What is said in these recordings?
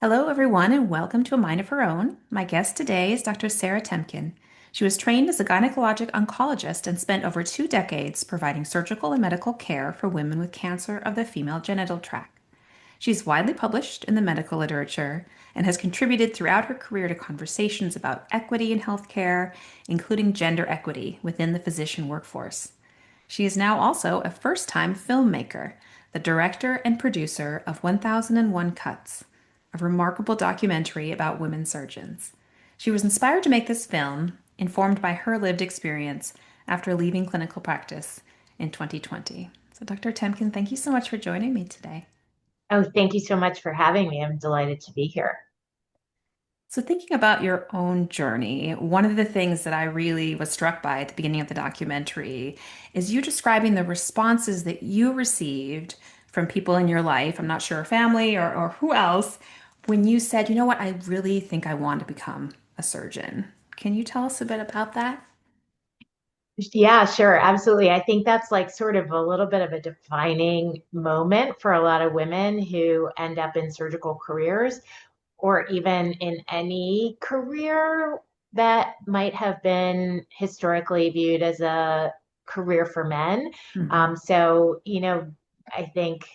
Hello, everyone, and welcome to A Mind of Her Own. My guest today is Dr. Sarah Temkin. She was trained as a gynecologic oncologist and spent over 2 decades providing surgical and medical care for women with cancer of the female genital tract. She's widely published in the medical literature and has contributed throughout her career to conversations about equity in healthcare, including gender equity within the physician workforce. She is now also a first-time filmmaker, the director and producer of 1001 Cuts, a remarkable documentary about women surgeons. She was inspired to make this film, informed by her lived experience after leaving clinical practice in 2020. So, Dr. Temkin, thank you so much for joining me today. Oh, thank you so much for having me. I'm delighted to be here. So, thinking about your own journey, one of the things that I really was struck by at the beginning of the documentary is you describing the responses that you received from people in your life. I'm not sure, family or who else, when you said, you know what, I really think I want to become a surgeon. Can you tell us a bit about that? Yeah, sure. Absolutely. I think that's like sort of a little bit of a defining moment for a lot of women who end up in surgical careers or even in any career that might have been historically viewed as a career for men. Hmm. I think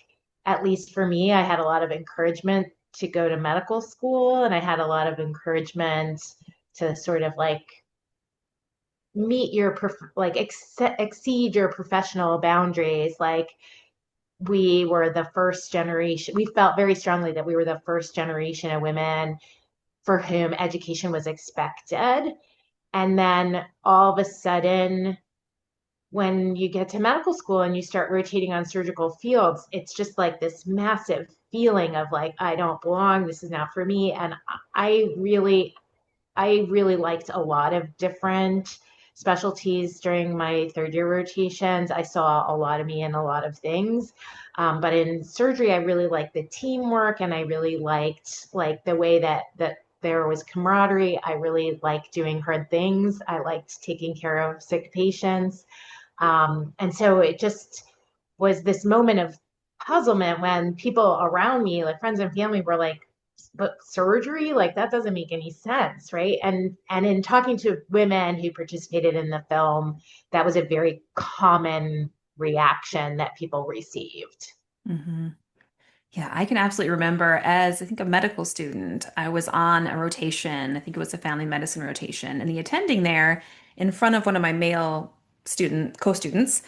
at least for me, I had a lot of encouragement to go to medical school and I had a lot of encouragement to sort of like meet your exceed your professional boundaries. Like we were the first generation, we felt very strongly that we were the first generation of women for whom education was expected. And then all of a sudden, when you get to medical school and you start rotating on surgical fields, it's just like this massive feeling of like, I don't belong, this is not for me. And I really I really liked a lot of different specialties during my third year rotations. I saw a lot of me in a lot of things. But in surgery, I really liked the teamwork and I really liked like the way that there was camaraderie. I really liked doing hard things. I liked taking care of sick patients. And so it just was this moment of puzzlement when people around me, like friends and family, were like, but surgery, like that doesn't make any sense, right? And in talking to women who participated in the film, that was a very common reaction that people received. Hmm. Yeah, I can absolutely remember as I think a medical student, I was on a rotation. I think it was a family medicine rotation, and the attending there in front of one of my male co-students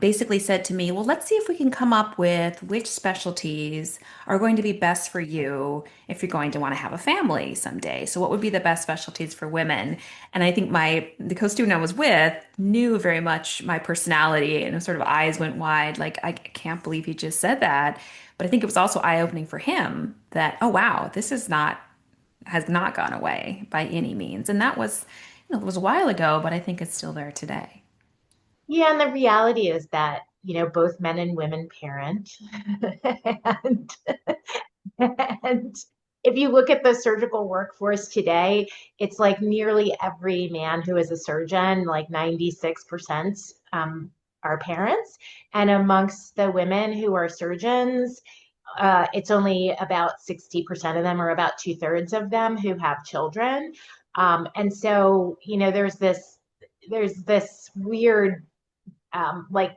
basically said to me, "Well, let's see if we can come up with which specialties are going to be best for you if you're going to want to have a family someday. So what would be the best specialties for women?" And I think the co-student I was with knew very much my personality and sort of eyes went wide, like, I can't believe he just said that. But I think it was also eye-opening for him that, oh wow, has not gone away by any means. And that was, it was a while ago, but I think it's still there today. Yeah, and the reality is that, both men and women parent. and And if you look at the surgical workforce today, it's like nearly every man who is a surgeon, like 96%, are parents. And amongst the women who are surgeons, it's only about 60% of them, or about two-thirds of them, who have children. And so, there's this weird like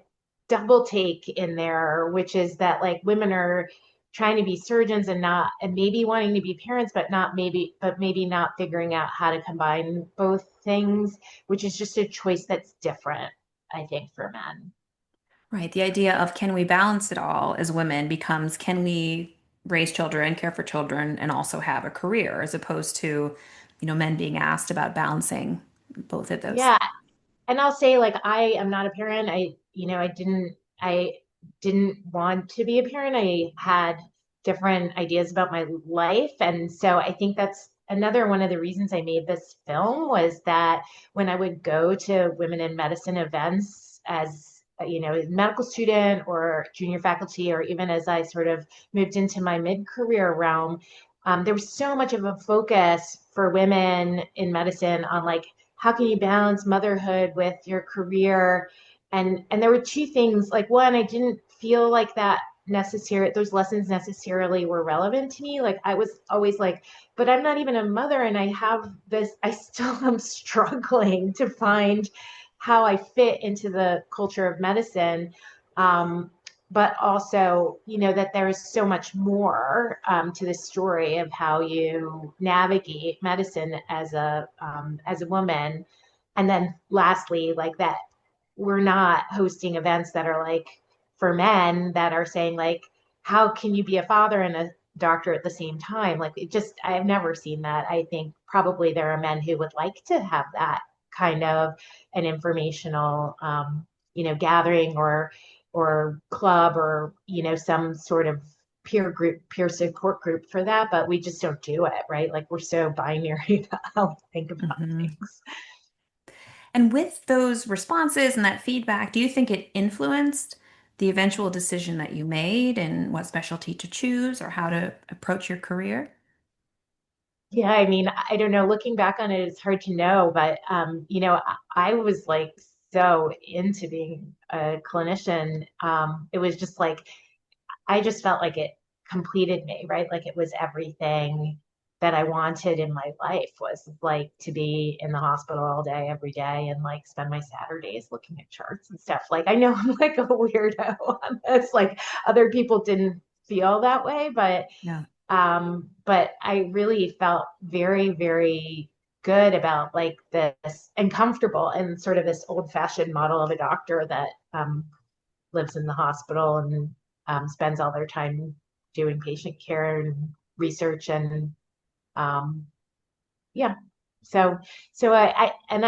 double take in there, which is that like women are trying to be surgeons and maybe wanting to be parents, but maybe not figuring out how to combine both things, which is just a choice that's different, I think, for men. Right. The idea of can we balance it all as women becomes can we raise children, care for children, and also have a career, as opposed to, men being asked about balancing both of those. Yeah, and I'll say like I am not a parent. I didn't want to be a parent. I had different ideas about my life. And so I think that's another one of the reasons I made this film, was that when I would go to women in medicine events as a medical student or junior faculty, or even as I sort of moved into my mid-career realm, there was so much of a focus for women in medicine on like how can you balance motherhood with your career. And there were two things. Like, one, I didn't feel like that necessarily, those lessons necessarily were relevant to me. Like I was always like, but I'm not even a mother, and I have this, I still am struggling to find how I fit into the culture of medicine. Um, but also, that there's so much more to the story of how you navigate medicine as a woman. And then lastly, like that we're not hosting events that are like for men that are saying like, how can you be a father and a doctor at the same time? Like it just, I've never seen that. I think probably there are men who would like to have that kind of an informational, gathering or club or, some sort of peer group, peer support group for that, but we just don't do it, right? Like we're so binary about how we think about Mhm. things. And with those responses and that feedback, do you think it influenced the eventual decision that you made and what specialty to choose or how to approach your career? Yeah, I mean, I don't know. Looking back on it, it's hard to know, but I was like so into being a clinician. It was just like I just felt like it completed me, right? Like it was everything that I wanted in my life was like to be in the hospital all day, every day, and like spend my Saturdays looking at charts and stuff. Like I know I'm like a weirdo on this. Like other people didn't feel that way, Yeah. but I really felt very, very good about like this and comfortable in sort of this old fashioned model of a doctor that lives in the hospital and spends all their time doing patient care and research and um, yeah. So and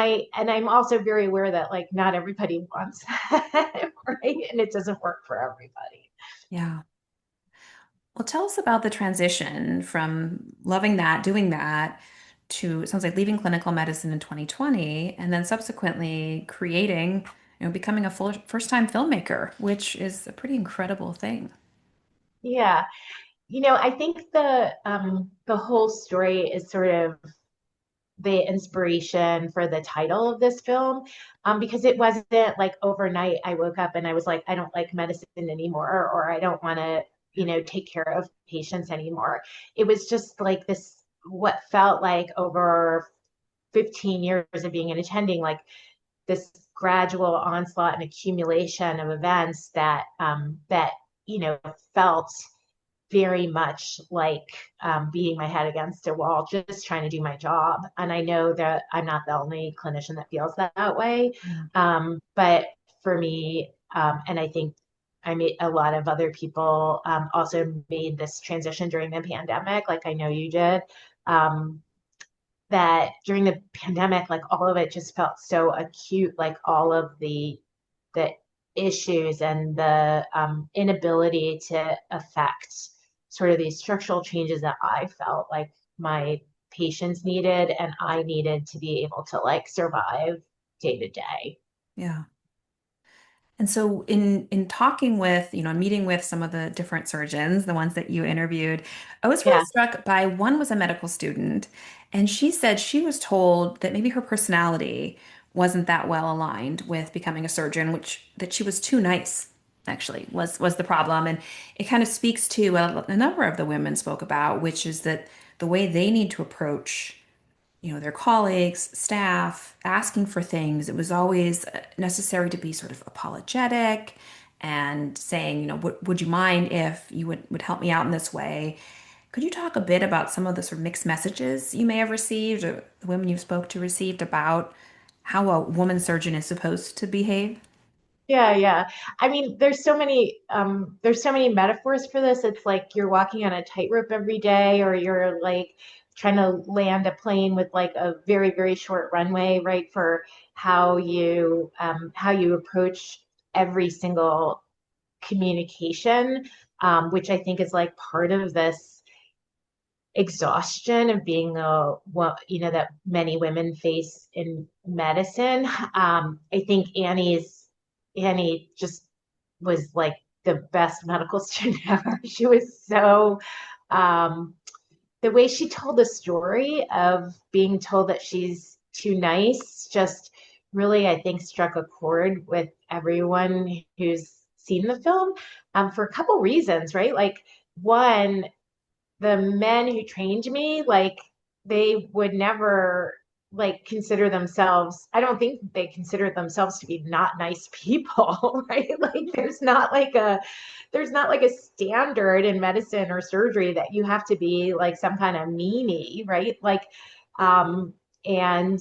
I'm also very aware that like not everybody wants that, right? And it doesn't work for everybody. Yeah. Well, tell us about the transition from loving that, doing that, to it sounds like leaving clinical medicine in 2020 and then subsequently creating, becoming a full first-time filmmaker, which is a pretty incredible thing. Yeah. I think the whole story is sort of the inspiration for the title of this film, because it wasn't like overnight I woke up and I was like, I don't like medicine anymore, or I don't want to, take care of patients anymore. It was just like this, what felt like over 15 years of being an attending, like this gradual onslaught and accumulation of events that felt very much like beating my head against a wall, just trying to do my job. And I know that I'm not the only clinician that feels that way. Yeah. But for me, and I think I made a lot of other people also made this transition during the pandemic, like I know you did. Um, that during the pandemic, like all of it just felt so acute, like all of the issues and the inability to affect sort of these structural changes that I felt like my patients needed and I needed to be able to like survive day to day. Yeah. And so in talking with, meeting with some of the different surgeons, the ones that you interviewed, I was really Yeah. struck by one was a medical student, and she said she was told that maybe her personality wasn't that well aligned with becoming a surgeon, which that she was too nice, actually, was the problem. And it kind of speaks to a number of the women spoke about, which is that the way they need to approach their colleagues, staff, asking for things. It was always necessary to be sort of apologetic and saying, would you mind if you would help me out in this way? Could you talk a bit about some of the sort of mixed messages you may have received or the women you spoke to received about how a woman surgeon is supposed to behave? Yeah, yeah. I mean, there's so many metaphors for this. It's like you're walking on a tightrope every day, or you're like trying to land a plane with like a very, very short runway, right? For how you approach every single communication, which I think is like part of this exhaustion of being a well, that many women face in medicine. I think Annie just was like the best medical student ever. She was so the way she told the story of being told that she's too nice just really, I think, struck a chord with everyone who's seen the film for a couple reasons, right? Like one, the men who trained me, like they would never like consider themselves, I don't think they consider themselves to be not nice people, right? Like there's not like a standard in medicine or surgery that you have to be like some kind of meanie, right? Like um and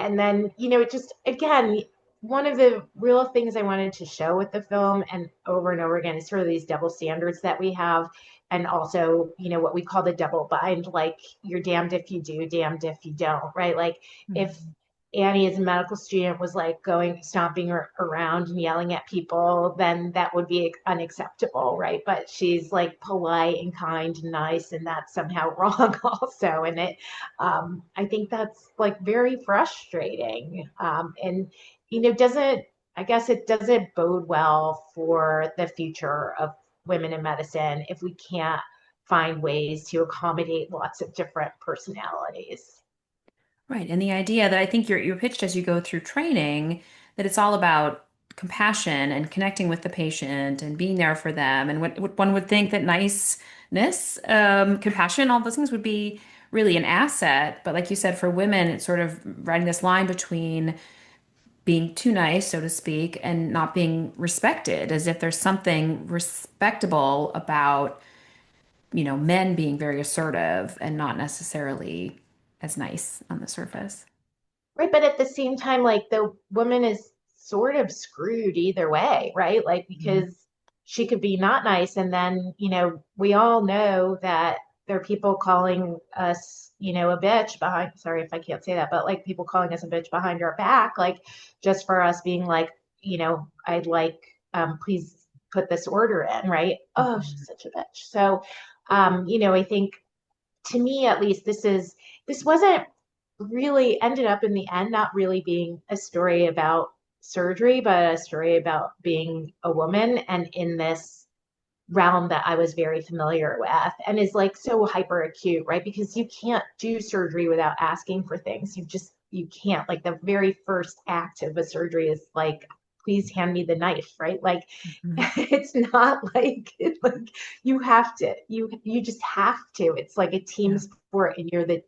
and then, you know, it just again, one of the real things I wanted to show with the film and over again is sort of these double standards that we have, and also, you know, what we call the double bind, like you're damned if you do, damned if you don't, right? Like if Mhm. Annie as a medical student was like going stomping around and yelling at people, then that would be unacceptable, right? But she's like polite and kind and nice, and that's somehow wrong also. And it I think that's like very frustrating, and you know, doesn't, I guess it doesn't bode well for the future of women in medicine if we can't find ways to accommodate lots of different personalities. Right. And the idea that I think you're pitched as you go through training, that it's all about compassion and connecting with the patient and being there for them. And what one would think that niceness, compassion, all those things would be really an asset. But like you said, for women, it's sort of riding this line between being too nice, so to speak, and not being respected, as if there's something respectable about, men being very assertive and not necessarily as nice on the surface. Right. But at the same time, like the woman is sort of screwed either way, right? Like, Mhm. because she could be not nice. And then, you know, we all know that there are people calling us, you know, a bitch behind, sorry if I can't say that, but like people calling us a bitch behind our back, like just for us being like, you know, I'd like, please put this order in, right? Oh, she's Mhm. such a bitch. So, you know, I think to me at least this wasn't really ended up in the end not really being a story about surgery but a story about being a woman and in this realm that I was very familiar with and is like so hyper acute, right? Because you can't do surgery without asking for things. You can't. Like the very first act of a surgery is like, please hand me the knife, right? Like Mhm. it's not like like you have to, you just have to. It's like a team Yeah. sport and you're the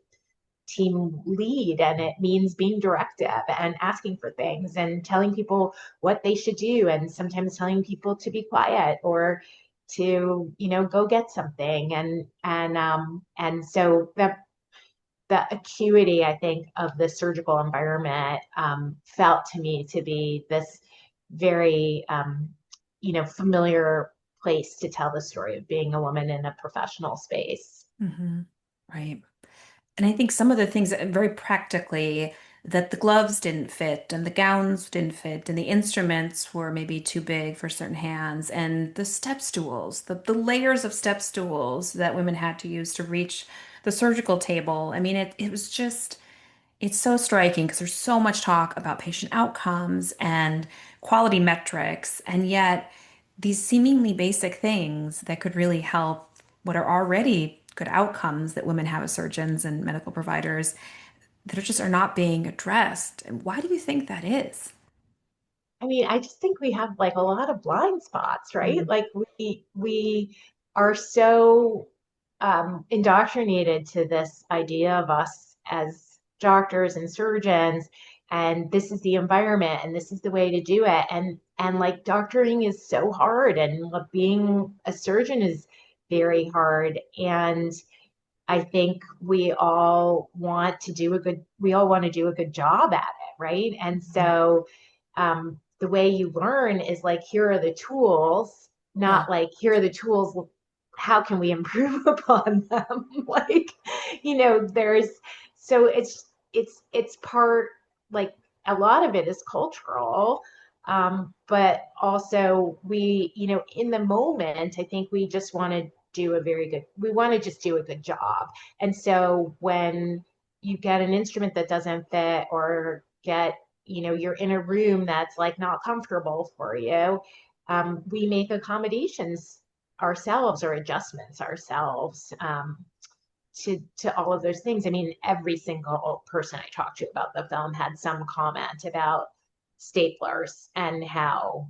team lead, and it means being directive and asking for things and telling people what they should do and sometimes telling people to be quiet or to, you know, go get something. And so the acuity, I think, of the surgical environment felt to me to be this very you know, familiar place to tell the story of being a woman in a professional space. Mhm. Right. And I think some of the things that very practically that the gloves didn't fit and the gowns didn't fit and the instruments were maybe too big for certain hands and the step stools, the layers of step stools that women had to use to reach the surgical table. I mean, it was just it's so striking because there's so much talk about patient outcomes and quality metrics, and yet these seemingly basic things that could really help what are already good outcomes that women have as surgeons and medical providers that are not being addressed. And why do you think that is? I mean, I just think we have like a lot of blind spots, right? Mm. Like we are so indoctrinated to this idea of us as doctors and surgeons, and this is the environment, and this is the way to do it, and like doctoring is so hard, and being a surgeon is very hard, and I think we all want to do a good job at it, right? And Mhm. so the way you learn is like, here are the tools, Yeah. not like, here are the tools. How can we improve upon them? Like, you know, so it's part, like a lot of it is cultural. But also we, you know, in the moment, I think we just want to we want to just do a good job. And so when you get an instrument that doesn't fit or get, you know, you're in a room that's like not comfortable for you, we make accommodations ourselves or adjustments ourselves to all of those things. I mean, every single person I talked to about the film had some comment about staplers and how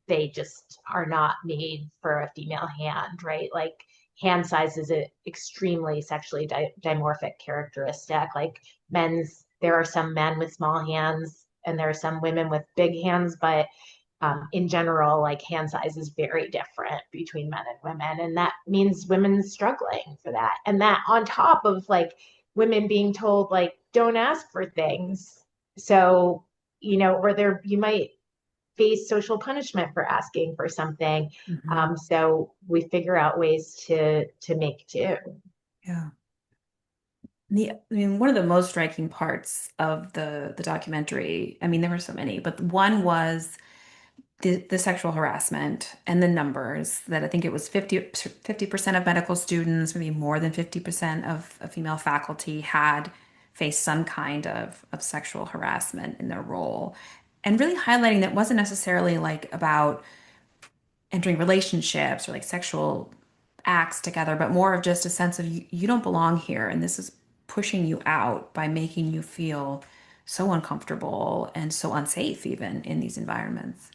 they just are not made for a female hand, right? Like hand size is an extremely sexually dimorphic characteristic. Like there are some men with small hands and there are some women with big hands, but in general, like hand size is very different between men and women. And that means women struggling for that. And that on top of like women being told, like, don't ask for things. So, or you might face social punishment for asking for something. Hmm. So we figure out ways to make do. Yeah. I mean, one of the most striking parts of the documentary, I mean, there were so many, but one was the sexual harassment and the numbers that I think it was 50% of medical students, maybe more than 50% of female faculty had faced some kind of sexual harassment in their role. And really highlighting that wasn't necessarily like about entering relationships or like sexual acts together, but more of just a sense of you don't belong here and this is pushing you out by making you feel so uncomfortable and so unsafe even in these environments.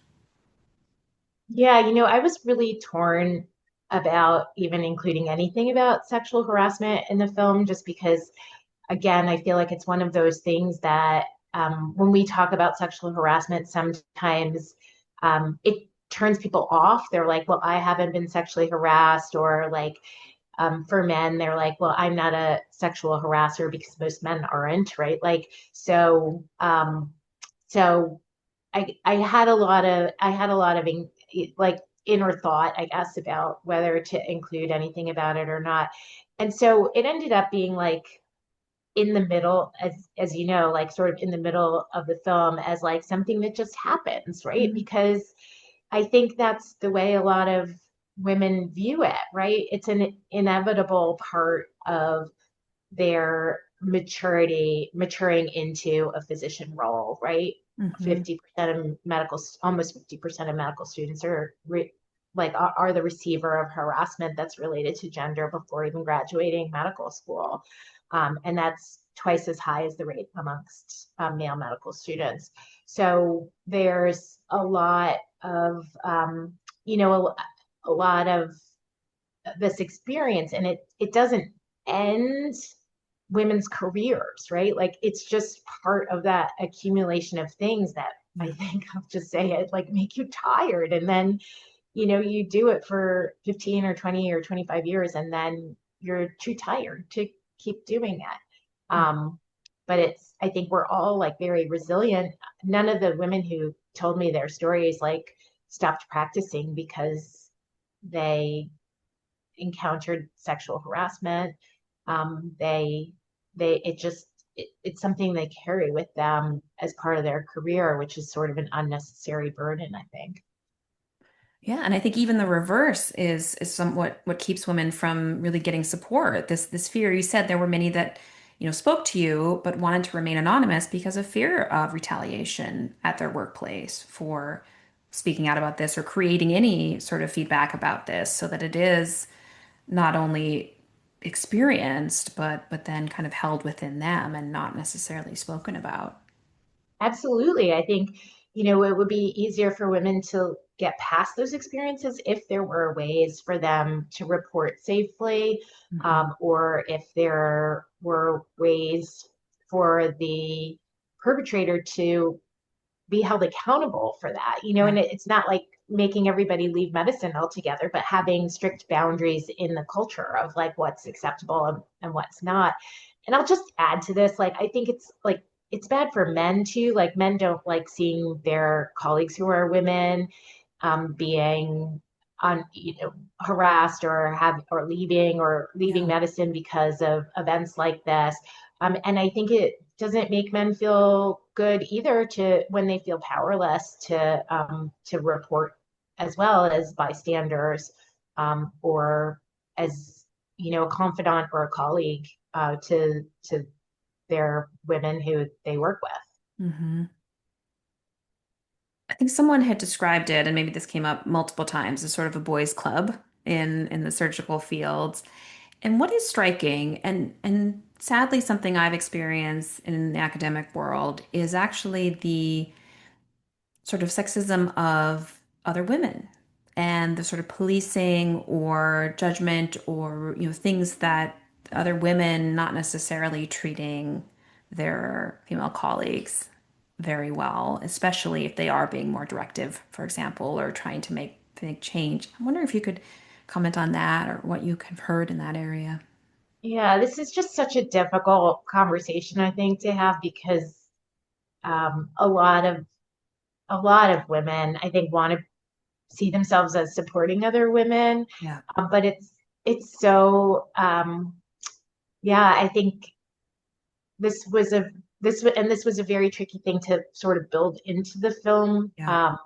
Yeah, I was really torn about even including anything about sexual harassment in the film, just because, again, I feel like it's one of those things that when we talk about sexual harassment, sometimes it turns people off. They're like, well, I haven't been sexually harassed, or like for men, they're like, well, I'm not a sexual harasser because most men aren't, right? Like, so I had a lot of like inner thought, I guess, about whether to include anything about it or not. And so it ended up being like in the middle, as you know, like sort of in the middle of the film, as like something that just happens, right? Mhm. Because I think that's the way a lot of women view it, right? It's an inevitable part of their maturing into a physician role, right? Mhm. 50% of almost 50% of medical students are the receiver of harassment that's related to gender before even graduating medical school. And that's twice as high as the rate amongst male medical students. So there's a lot of, you know, a lot of this experience, and it doesn't end women's careers, right? Like it's just part of that accumulation of things that I Yeah. think I'll just say it like make you tired. And then, you do it for 15 or 20 or 25 years, and then you're too tired to keep doing it. But I think we're all like very resilient. None of the women who told me their stories like stopped practicing because they encountered sexual harassment. They it just it's something they carry with them as part of their career, which is sort of an unnecessary burden, I think. Yeah, and I think even the reverse is somewhat what keeps women from really getting support. This fear, you said there were many that, spoke to you but wanted to remain anonymous because of fear of retaliation at their workplace for speaking out about this or creating any sort of feedback about this so that it is not only experienced but then kind of held within them and not necessarily spoken about. Absolutely. I think, it would be easier for women to get past those experiences if there were ways for them to report safely, Hmm. or if there were ways for the perpetrator to be held accountable for that, Yeah. and it's not like making everybody leave medicine altogether, but having strict boundaries in the culture of like what's acceptable and what's not. And I'll just add to this, like, I think it's like, it's bad for men too. Like men don't like seeing their colleagues who are women being on harassed or leaving Yeah. medicine because of events like this. And I think it doesn't make men feel good either to when they feel powerless to report as well as bystanders, or as a confidant or a colleague to their women who they work with. Hmm. I think someone had described it, and maybe this came up multiple times, as sort of a boys' club in the surgical fields. And what is striking, and sadly something I've experienced in the academic world, is actually the sort of sexism of other women and the sort of policing or judgment or things that other women not necessarily treating their female colleagues very well, especially if they are being more directive, for example, or trying to make change. I wonder if you could comment on that or what you have heard in that area. Yeah, this is just such a difficult conversation, I think, to have because um, a lot of a lot of women, I think, want to see themselves as supporting other women, Yeah. but it's so yeah, I think this was a this was a very tricky thing to sort of build into the film. Yeah.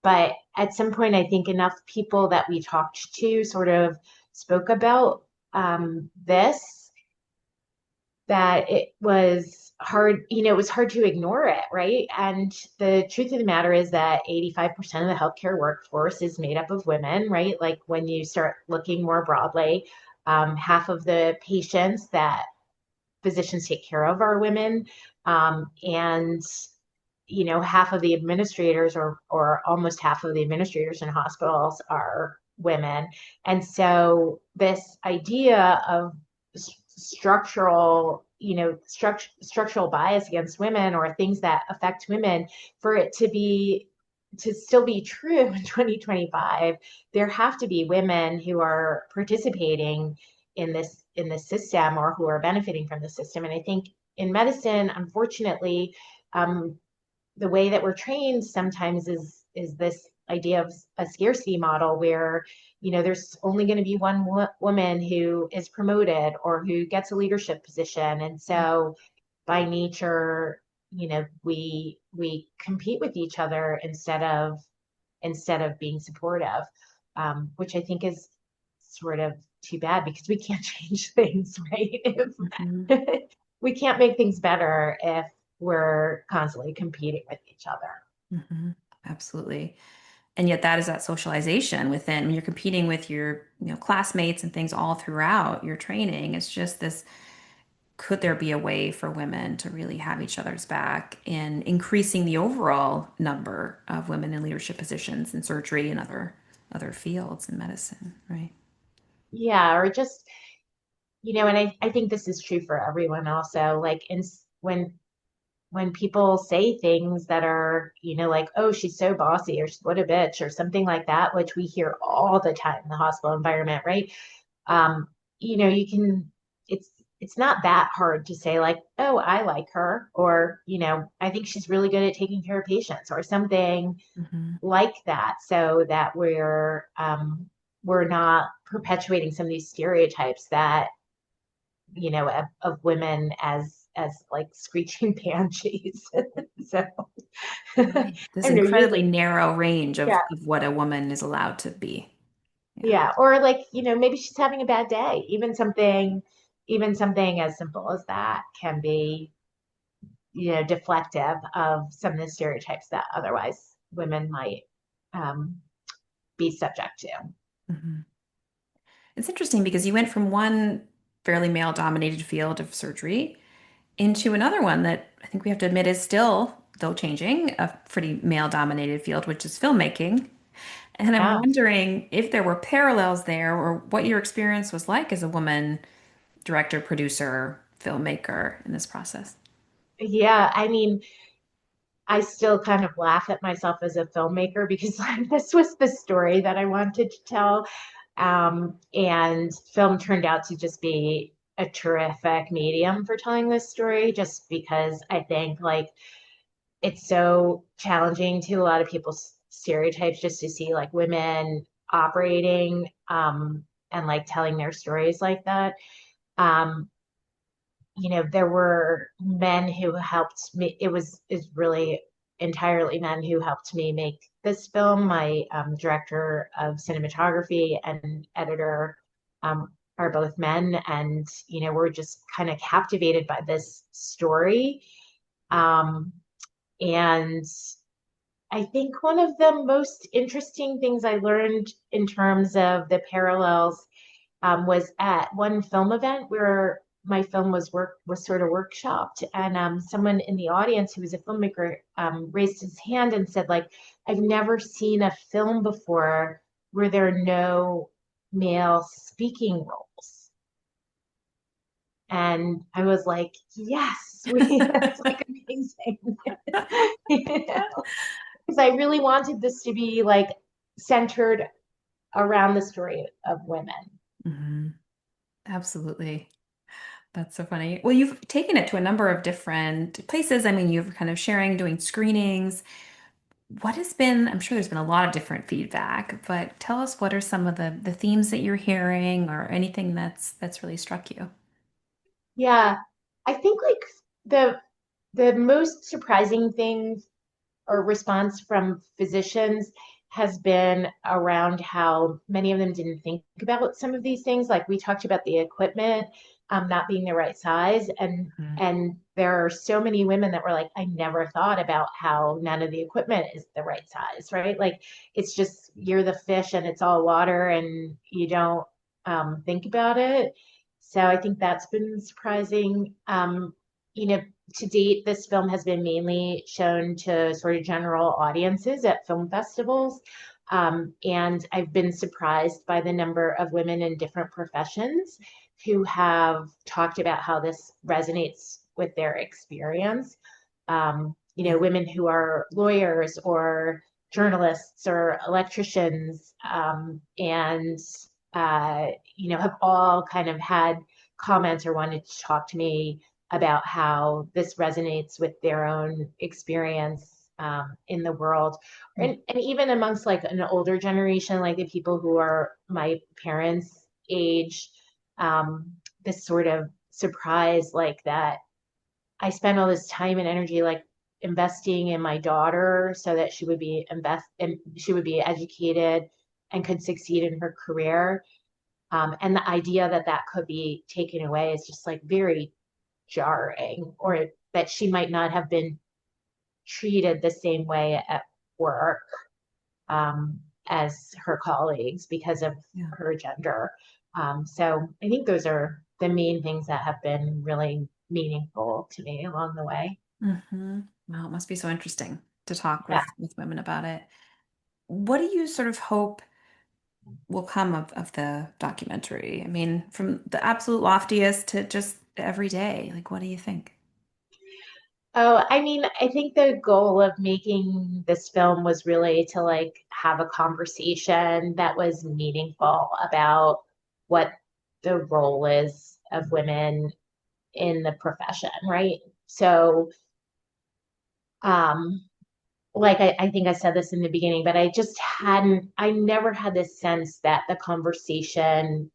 But at some point, I think enough people that we talked to sort of spoke about this that it was hard, it was hard to ignore it, right? And the truth of the matter is that 85% of the healthcare workforce is made up of women, right? Like when you start looking more broadly, half of the patients that physicians take care of are women. And half of the administrators or almost half of the administrators in hospitals are women. And so this idea of structural, structural bias against women or things that affect women, for it to still be true in 2025, there have to be women who are participating in this system or who are benefiting from the system. And I think in medicine, unfortunately, um, the way that we're trained sometimes is this idea of a scarcity model where there's only going to be one woman who is promoted or who gets a leadership position, and Yeah. so by nature we compete with each other instead of being supportive, which I think is sort of too bad because we can't change things, right? Mhm. If we can't make things better if we're constantly competing with each other. Mhm. Absolutely. And yet that is that socialization within when you're competing with your, classmates and things all throughout your training. It's just this, could there be a way for women to really have each other's back in increasing the overall number of women in leadership positions in surgery and other fields in medicine, right? Yeah, or just, and I think this is true for everyone also. Like when people say things that are, like, oh, she's so bossy or what a bitch or something like that, which we hear all the time in the hospital environment, right? Um, you can, it's, it's not that hard to say like, oh, I like her, or, I think she's really good at taking care of patients or something Hmm. like that, so that we're not perpetuating some of these stereotypes that, of women as like screeching banshees. So I Right. This don't know, incredibly narrow range yeah, of what a woman is allowed to be. Yeah. yeah. Or like, maybe she's having a bad day. Even something as simple as that can be, deflective of some of the stereotypes that otherwise women might um, be subject to. Mhm. It's interesting because you went from one fairly male-dominated field of surgery into another one that I think we have to admit is still, though changing, a pretty male-dominated field, which is filmmaking. And I'm Yeah. wondering if there were parallels there or what your experience was like as a woman director, producer, filmmaker in this process. Yeah. I mean, I still kind of laugh at myself as a filmmaker because like, this was the story that I wanted to tell. And film turned out to just be a terrific medium for telling this story, just because I think like it's so challenging to a lot of people's stereotypes just to see like women operating and like telling their stories like that. Um, there were men who helped me. Is really entirely men who helped me make this film. My director of cinematography and editor are both men, and we're just kind of captivated by this story. Um, and I think one of the most interesting things I learned in terms of the parallels was at one film event. my film was sort of workshopped, and someone in the audience who was a filmmaker raised his hand and said, like, I've never seen a film before where there are no male speaking roles. And I was like, yes, that's like amazing. You know? Because I really wanted this to be like centered around the story of women. Hmm. Absolutely. That's so funny. Well, you've taken it to a number of different places. I mean, you've kind of sharing, doing screenings. What has been, I'm sure there's been a lot of different feedback, but tell us what are some of the themes that you're hearing or anything that's really struck you? Yeah, I think like the most surprising thing or response from physicians has been around how many of them didn't think about some of these things. Like we talked about the equipment not being the right size, Mhm. and there are so many women that were like, I never thought about how none of the equipment is the right size, right? Like it's just you're the fish and it's all water, and you don't think about it. So I think that's been surprising. You know, to date, this film has been mainly shown to sort of general audiences at film festivals. And I've been surprised by the number of women in different professions who have talked about how this resonates with their experience. Yeah. Women who are lawyers or journalists or electricians, and have all kind of had comments or wanted to talk to me about how this resonates with their own experience in the world. And even amongst like an older generation, like the people who are my parents' age, um, this sort of surprise, like that I spent all this time and energy like investing in my daughter so that she would be educated and could succeed in her career. And the idea that that could be taken away is just like very jarring, or that she might not have been treated the same way at work as her colleagues because of Yeah. her gender. So I think those are the main things that have been really meaningful to me along the way. Hmm. Wow, it must be so interesting to talk Yeah. with women about it. What do you sort of hope will come of the documentary? I mean, from the absolute loftiest to just every day. Like, what do you think? Oh, I mean, I think the goal of making this film was really to like have a conversation that was meaningful about what the role is of women in the profession, right? So, um, like I think I said this in the beginning, but I never had this sense that the conversation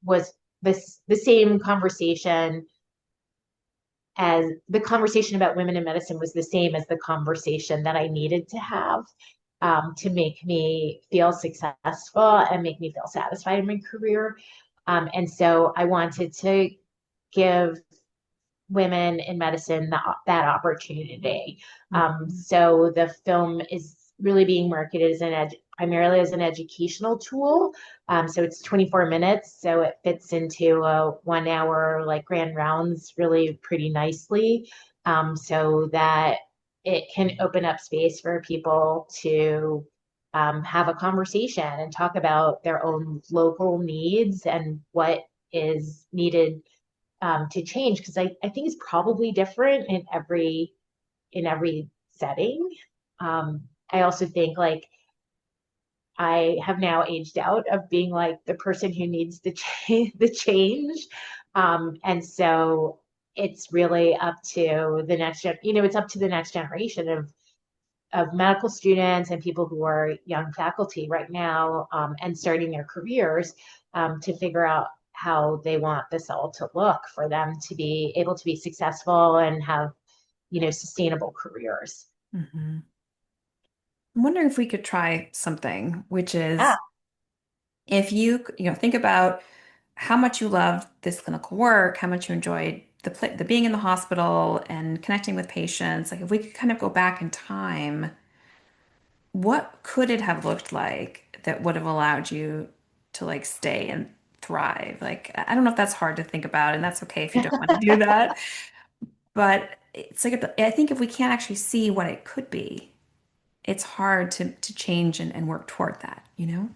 was the same conversation as the conversation about women in medicine was the same as the conversation that I needed to have to make me feel successful and make me feel satisfied in my career. And so I wanted to give women in medicine that opportunity. Mhm. So the film is really being marketed as primarily as an educational tool. So it's 24 minutes, so it fits into a 1 hour like grand rounds really pretty nicely, so that it can open up space for people to have a conversation and talk about their own local needs and what is needed to change, because I think it's probably different in every setting. I also think like I have now aged out of being like the person who needs the change, and so it's really up to the it's up to the next generation of medical students and people who are young faculty right now, and starting their careers, to figure out how they want this all to look for them to be able to be successful and have, sustainable careers. Mhm. I'm wondering if we could try something, which Yeah. is if think about how much you loved this clinical work, how much you enjoyed the being in the hospital and connecting with patients. Like if we could kind of go back in time, what could it have looked like that would have allowed you to like stay and thrive. Like, I don't know if that's hard to think about, and that's okay if you don't want to do that. But it's like, I think if we can't actually see what it could be, it's hard to change and work toward that, you know?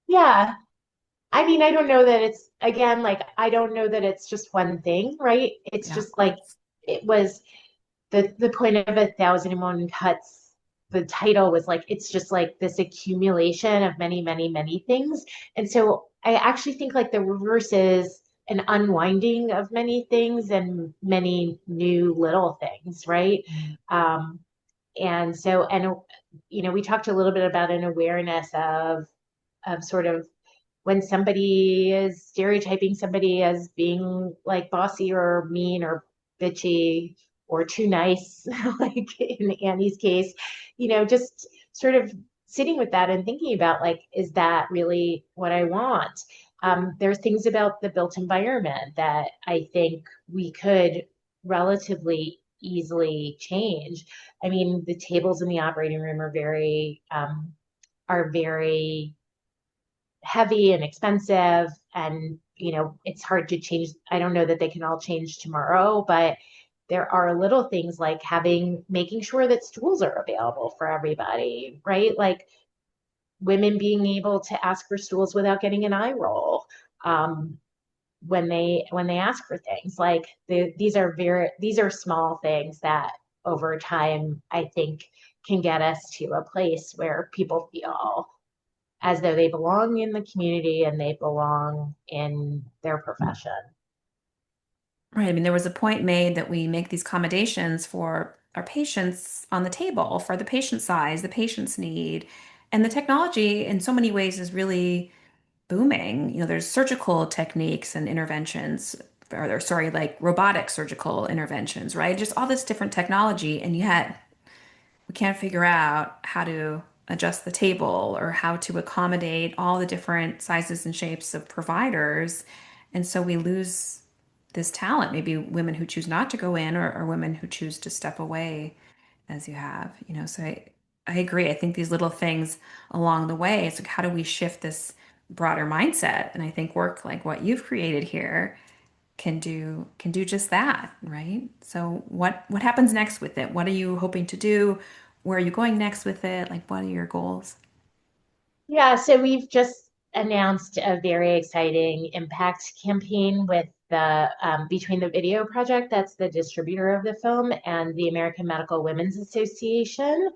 Yeah. I mean, I don't know that it's, again, like, I don't know that it's just one thing, right? It's Yeah, of just like, course. it was the point of 1,001 Cuts. The title was like, it's just like this accumulation of many, many, many things. And so I actually think like the reverse is an unwinding of many things and many new little things, right? Mm. Um, and so, and we talked a little bit about an awareness of sort of when somebody is stereotyping somebody as being like bossy or mean or bitchy or too nice, like in Annie's case, just sort of sitting with that and thinking about like, is that really what I want? There's things about the built environment that I think we could relatively easily change. I mean, the tables in the operating room are very heavy and expensive, and it's hard to change. I don't know that they can all change tomorrow, but there are little things like making sure that stools are available for everybody, right? Like women being able to ask for stools without getting an eye roll, um, when they ask for things. Like these are small things that over time I think can get us to a place where people feel as though they belong in the community and they belong in their profession. Right. I mean, there was a point made that we make these accommodations for our patients on the table for the patient size, the patient's need. And the technology in so many ways is really booming. You know, there's surgical techniques and interventions, or there's, sorry, like robotic surgical interventions, right? Just all this different technology. And yet we can't figure out how to adjust the table or how to accommodate all the different sizes and shapes of providers. And so we lose this talent, maybe women who choose not to go in or women who choose to step away as you have, you know. So I agree. I think these little things along the way, it's like how do we shift this broader mindset? And I think work like what you've created here can do just that, right? So what happens next with it? What are you hoping to do? Where are you going next with it? Like what are your goals? Yeah, so we've just announced a very exciting impact campaign with the Between the Video Project, that's the distributor of the film, and the American Medical Women's Association.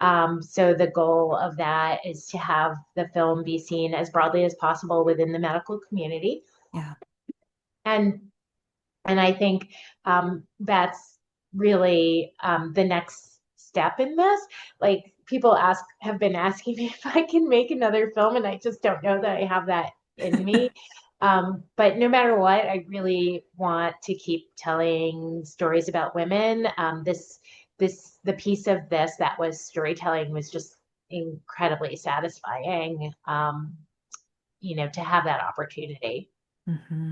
So the goal of that is to have the film be seen as broadly as possible within the medical community. Yeah. And And I think that's really the next step in this. Like people have been asking me if I can make another film, and I just don't know that I have that in me. But no matter what, I really want to keep telling stories about women. The piece of this that was storytelling was just incredibly satisfying. To have that opportunity. Hmm.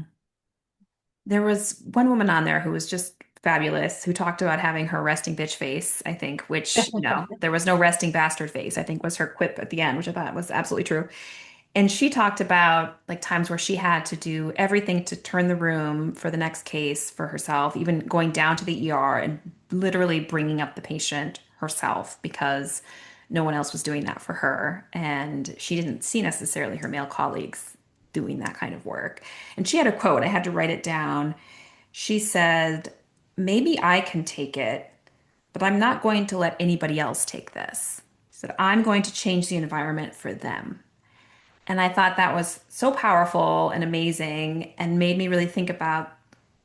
There was one woman on there who was just fabulous, who talked about having her resting bitch face, I think, which, there was no resting bastard face, I think was her quip at the end, which I thought was absolutely true. And she talked about like times where she had to do everything to turn the room for the next case for herself, even going down to the ER and literally bringing up the patient herself because no one else was doing that for her. And she didn't see necessarily her male colleagues doing that kind of work. And she had a quote, I had to write it down. She said, maybe I can take it, but I'm not going to let anybody else take this. She said, I'm going to change the environment for them. And I thought that was so powerful and amazing and made me really think about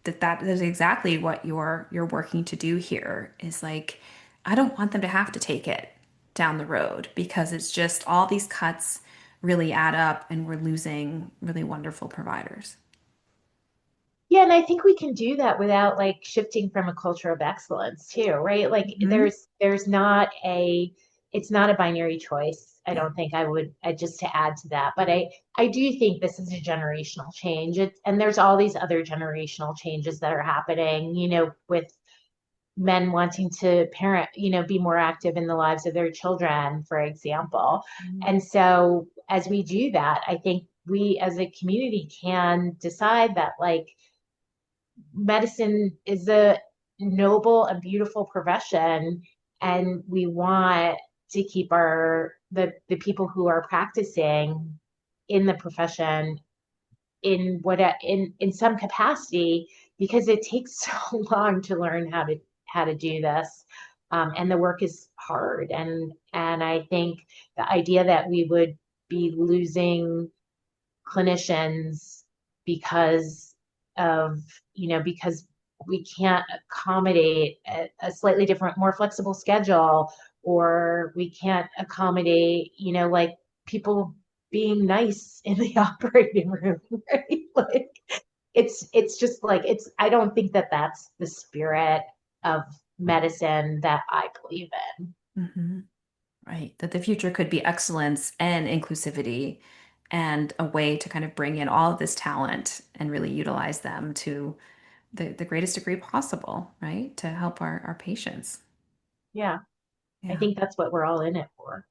that is exactly what you're working to do here is like I don't want them to have to take it down the road because it's just all these cuts really add up and we're losing really wonderful providers. Yeah, and I think we can do that without like shifting from a culture of excellence too, right? Like Hmm. there's not a it's not a binary choice. I Yeah. don't think I just to add to that, but I do think this is a generational change. And there's all these other generational changes that are happening, with men wanting to parent, be more active in the lives of their children, for example. Mhm. And so as we do that, I think we as a community can decide that like medicine is a noble and beautiful profession, and we want to keep the people who are practicing in the profession in in some capacity, because it takes so long to learn how to do this, and the work is hard, and I think the idea that we would be losing clinicians because of, because we can't accommodate a slightly different, more flexible schedule, or we can't accommodate, like people being nice in the operating room, right? Like it's just like I don't think that that's the spirit of medicine that I believe in. Hmm. Right. That the future could be excellence and inclusivity and a way to kind of bring in all of this talent and really utilize them to the greatest degree possible, right? To help our patients. Yeah, I Yeah. think that's what we're all in it for.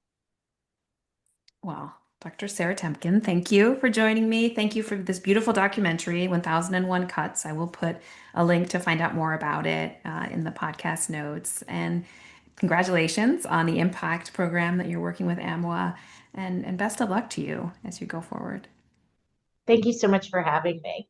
Well, Dr. Sarah Temkin, thank you for joining me. Thank you for this beautiful documentary, 1001 Cuts. I will put a link to find out more about it in the podcast notes. And congratulations on the impact program that you're working with AMWA, and best of luck to you as you go forward. Thank you so much for having me.